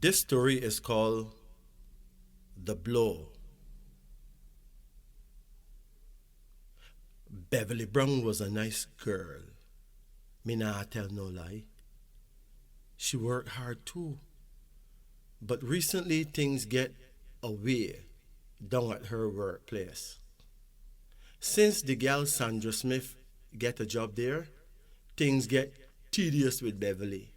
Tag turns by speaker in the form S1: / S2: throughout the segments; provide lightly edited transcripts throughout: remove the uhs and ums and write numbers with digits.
S1: This story is called The Blow. Beverly Brown was a nice girl. Me nah tell no lie. She worked hard too. But recently things get away down at her workplace. Since the gal Sandra Smith get a job there, things get tedious with Beverly.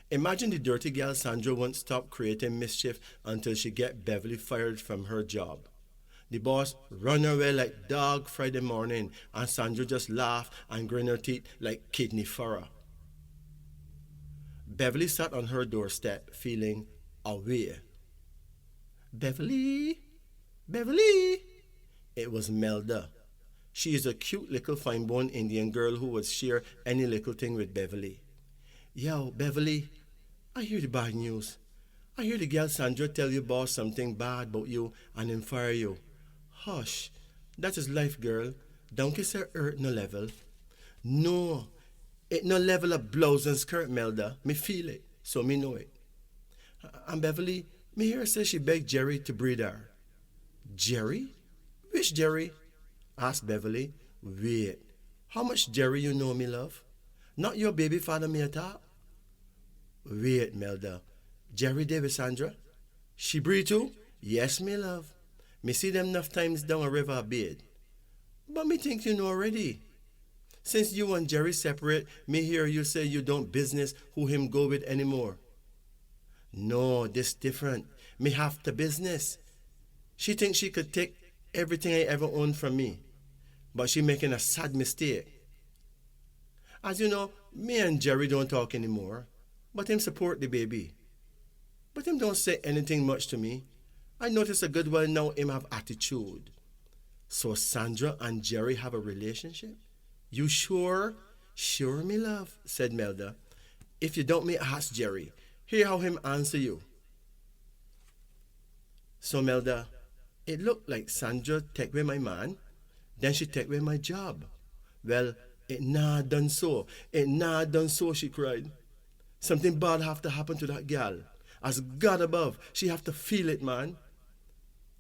S1: Imagine the dirty gal Sandra won't stop creating mischief until she get Beverly fired from her job. The boss run away like dog Friday morning and Sandra just laugh and grin her teeth like kidney furrow. Beverly sat on her doorstep feeling away. Beverly, Beverly. It was Melda. She is a cute little fine-boned Indian girl who would share any little thing with Beverly. Yo, Beverly, I hear the bad news. I hear the girl Sandra tell your boss something bad about you and him fire you. Hush, that is life, girl. Don't kiss her earth no level. No, it no level of blouse and skirt, Melda. Me feel it, so me know it. And Beverly, me hear say she begged Jerry to breed her. Jerry? Which Jerry? Asked Beverly. Wait, how much Jerry you know me, love? Not your baby father me attack? Wait, Melda. Jerry David Sandra? She breed too? Yes, me love. Me see them enough times down a river bed. But me think you know already. Since you and Jerry separate, me hear you say you don't business who him go with anymore. No, this different. Me have to business. She thinks she could take everything I ever owned from me. But she making a sad mistake. As you know, me and Jerry don't talk anymore. But him support the baby. But him don't say anything much to me. I notice a good while now him have attitude. So Sandra and Jerry have a relationship? You sure? Sure, me love, said Melda. If you don't me ask Jerry. Hear how him answer you. So Melda, it looked like Sandra take away my man, then she take away my job. Well, it nah done so. It nah done so, she cried. Something bad have to happen to that gal. As God above, she have to feel it, man.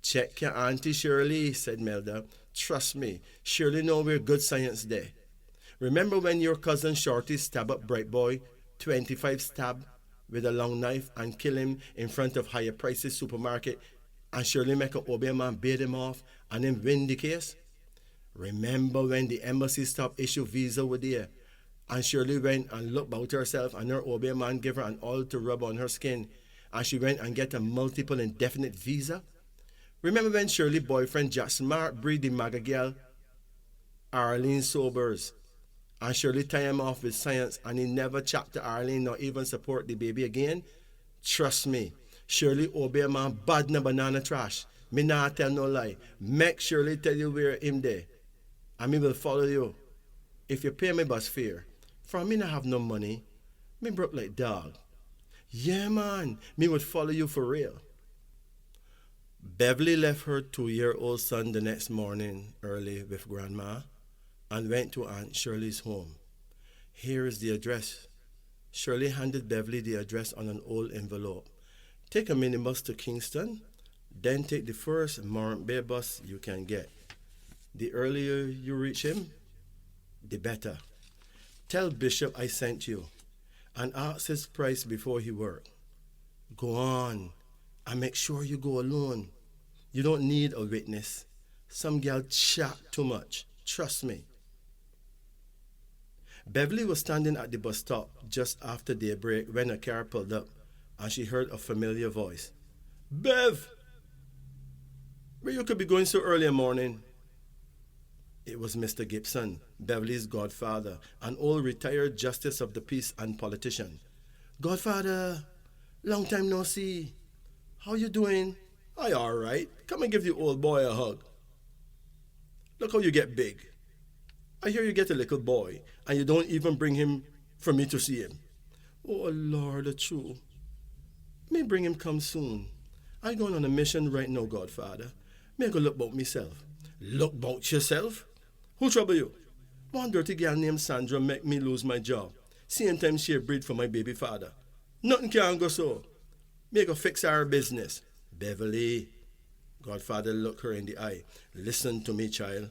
S1: Check your auntie Shirley, said Melda. Trust me, Shirley know we're good science there. Remember when your cousin Shorty stab up Bright Boy, 25 stab with a long knife and kill him in front of higher prices supermarket and Shirley make a obey man bait him off and then win the case? Remember when the embassy stopped issue visa with there and Shirley went and looked about herself and her obey man gave her an oil to rub on her skin and she went and get a multiple indefinite visa? Remember when Shirley boyfriend Jack Smart breed the maga girl Arlene Sobers and Shirley tie him off with science and he never chat to Arlene nor even support the baby again? Trust me, Shirley obey man bad na banana trash. Me nah tell no lie. Make Shirley tell you where him there. And me will follow you. If you pay me bus fare. For me not have no money. Me broke like dog. Yeah man, me would follow you for real. Beverly left her 2-year-old son the next morning early with Grandma and went to Aunt Shirley's home. Here is the address. Shirley handed Beverly the address on an old envelope. Take a minibus to Kingston, then take the first Morant Bay bus you can get. The earlier you reach him, the better. Tell Bishop I sent you and ask his price before he work. Go on and make sure you go alone. You don't need a witness. Some gal chat too much. Trust me. Beverly was standing at the bus stop just after daybreak when a car pulled up and she heard a familiar voice. Bev! Where you could be going so early in the morning? It was Mr. Gibson, Beverly's godfather, an old retired justice of the peace and politician. Godfather, long time no see. How you doing? I all right. Come and give the old boy a hug. Look how you get big. I hear you get a little boy, and you don't even bring him for me to see him. Oh, Lord, the true. May bring him come soon. I going on a mission right now, Godfather. May I go look about myself. Look about yourself? Who trouble you? One dirty girl named Sandra make me lose my job. Same time she breed for my baby father. Nothing can go so. Make her fix our business. Beverly, Godfather looked her in the eye. Listen to me, child.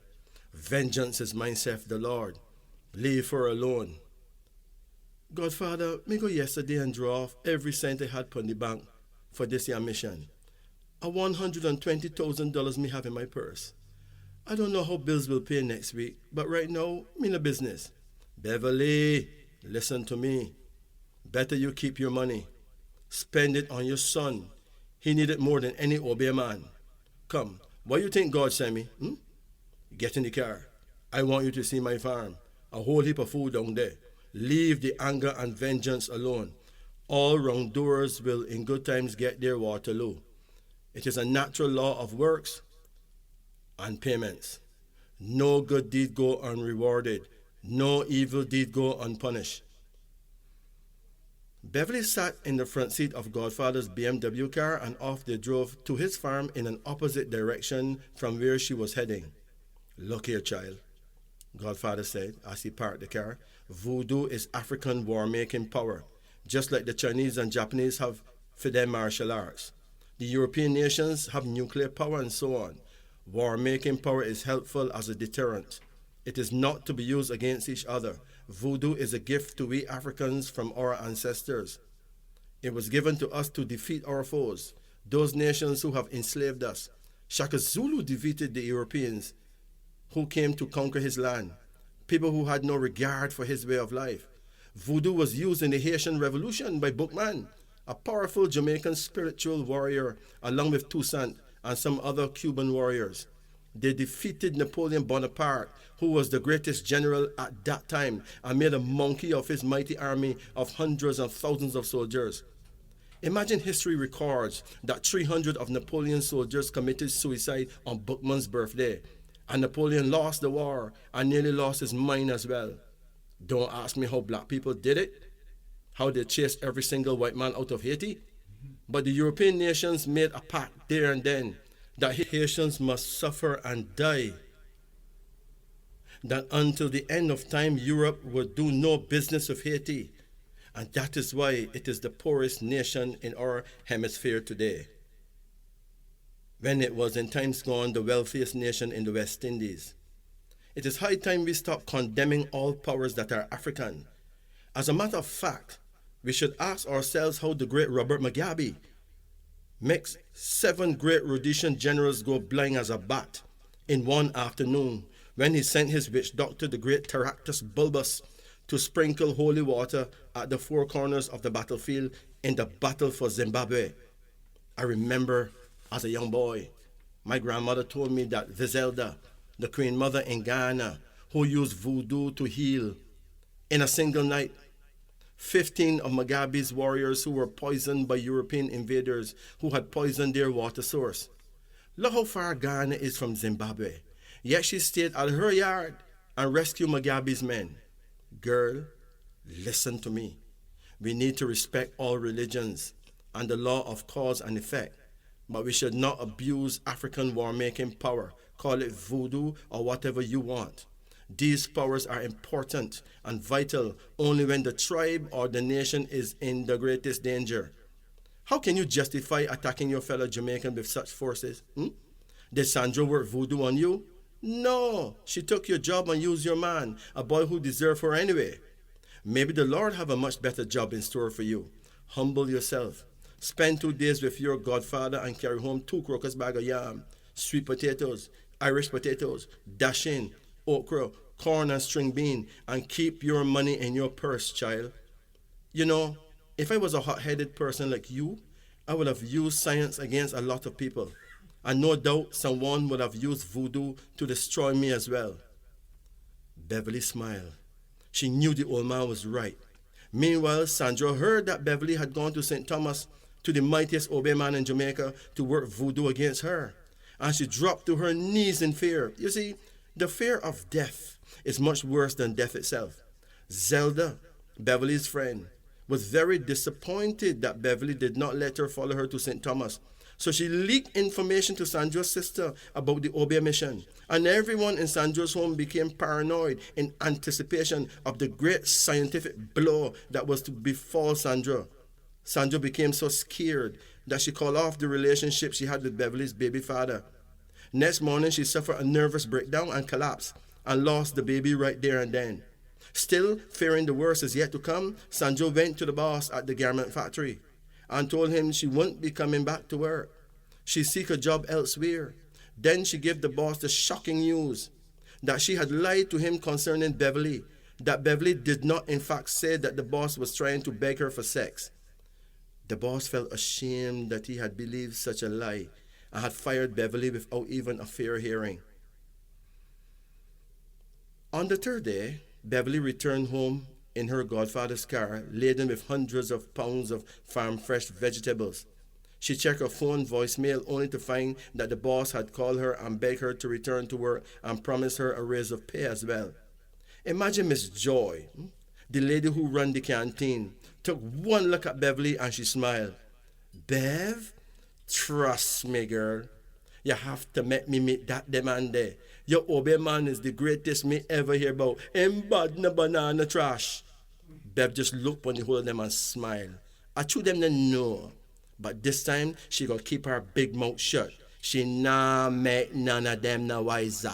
S1: Vengeance is mine, saith the Lord. Leave her alone. Godfather, me go yesterday and draw off every cent I had put in the bank for this year mission. A $120,000 me have in my purse. I don't know how bills will pay next week, but right now, me in a business. Beverly, listen to me. Better you keep your money. Spend it on your son. He need it more than any obey man. Come, what you think God sent me? Get in the car. I want you to see my farm. A whole heap of food down there. Leave the anger and vengeance alone. All wrongdoers will in good times get their Waterloo. It is a natural law of works and payments. No good deed go unrewarded. No evil deed go unpunished. Beverly sat in the front seat of Godfather's BMW car and off they drove to his farm in an opposite direction from where she was heading. Look here, child, Godfather said as he parked the car. Voodoo is African war-making power, just like the Chinese and Japanese have for their martial arts. The European nations have nuclear power and so on. War-making power is helpful as a deterrent. It is not to be used against each other. Voodoo is a gift to we Africans from our ancestors. It was given to us to defeat our foes, those nations who have enslaved us. Shaka Zulu defeated the Europeans who came to conquer his land, people who had no regard for his way of life. Voodoo was used in the Haitian Revolution by Bookman, a powerful Jamaican spiritual warrior, along with Toussaint and some other Cuban warriors. They defeated Napoleon Bonaparte, who was the greatest general at that time, and made a monkey of his mighty army of hundreds and thousands of soldiers. Imagine history records that 300 of Napoleon's soldiers committed suicide on Bookman's birthday, and Napoleon lost the war and nearly lost his mind as well. Don't ask me how black people did it, how they chased every single white man out of Haiti, but the European nations made a pact there and then that Haitians must suffer and die, that until the end of time Europe would do no business with Haiti, and that is why it is the poorest nation in our hemisphere today, when it was in times gone the wealthiest nation in the West Indies. It is high time we stop condemning all powers that are African. As a matter of fact, we should ask ourselves how the great Robert Mugabe makes 7 great Rhodesian generals go blind as a bat in one afternoon when he sent his witch doctor, the great Teractus Bulbus, to sprinkle holy water at the 4 corners of the battlefield in the battle for Zimbabwe. I remember as a young boy, my grandmother told me that Vizelda, the Queen Mother in Ghana, who used voodoo to heal, in a single night, 15 of Mugabe's warriors who were poisoned by European invaders who had poisoned their water source. Look how far Ghana is from Zimbabwe. Yet she stayed at her yard and rescued Mugabe's men. Girl, listen to me. We need to respect all religions and the law of cause and effect, but we should not abuse African war-making power. Call it voodoo or whatever you want. These powers are important and vital only when the tribe or the nation is in the greatest danger. How can you justify attacking your fellow Jamaican with such forces? Did Sandra work voodoo on you? No, she took your job and used your man, a boy who deserved her anyway. Maybe the Lord have a much better job in store for you. Humble yourself. Spend 2 days with your godfather and carry home 2 crocus bag of yam, sweet potatoes, Irish potatoes, dashing, okra, corn and string bean, and keep your money in your purse, child. You know, if I was a hot-headed person like you, I would have used science against a lot of people. And no doubt someone would have used voodoo to destroy me as well. Beverly smiled. She knew the old man was right. Meanwhile, Sandra heard that Beverly had gone to St. Thomas, to the mightiest obey man in Jamaica, to work voodoo against her. And she dropped to her knees in fear. You see, the fear of death is much worse than death itself. Zelda, Beverly's friend, was very disappointed that Beverly did not let her follow her to St. Thomas. So she leaked information to Sandra's sister about the Obia mission. And everyone in Sandra's home became paranoid in anticipation of the great scientific blow that was to befall Sandra. Sandra became so scared that she called off the relationship she had with Beverly's baby father. Next morning, she suffered a nervous breakdown and collapsed and lost the baby right there and then. Still, fearing the worst is yet to come, Sandra went to the boss at the garment factory and told him she wouldn't be coming back to work. She seek a job elsewhere. Then she gave the boss the shocking news that she had lied to him concerning Beverly, that Beverly did not in fact say that the boss was trying to beg her for sex. The boss felt ashamed that he had believed such a lie and had fired Beverly without even a fair hearing. On the third day, Beverly returned home in her godfather's car, laden with hundreds of pounds of farm-fresh vegetables. She checked her phone voicemail only to find that the boss had called her and begged her to return to work and promised her a raise of pay as well. Imagine Miss Joy, the lady who ran the canteen, took one look at Beverly and she smiled. Bev, trust me, girl. You have to make me meet that demand there. Your obey man is the greatest me ever hear about. Him bad na banana trash. Bev just looked on the whole of them and smiled. I told them to know. But this time, she got to keep her big mouth shut. She nah make none of them no wiser.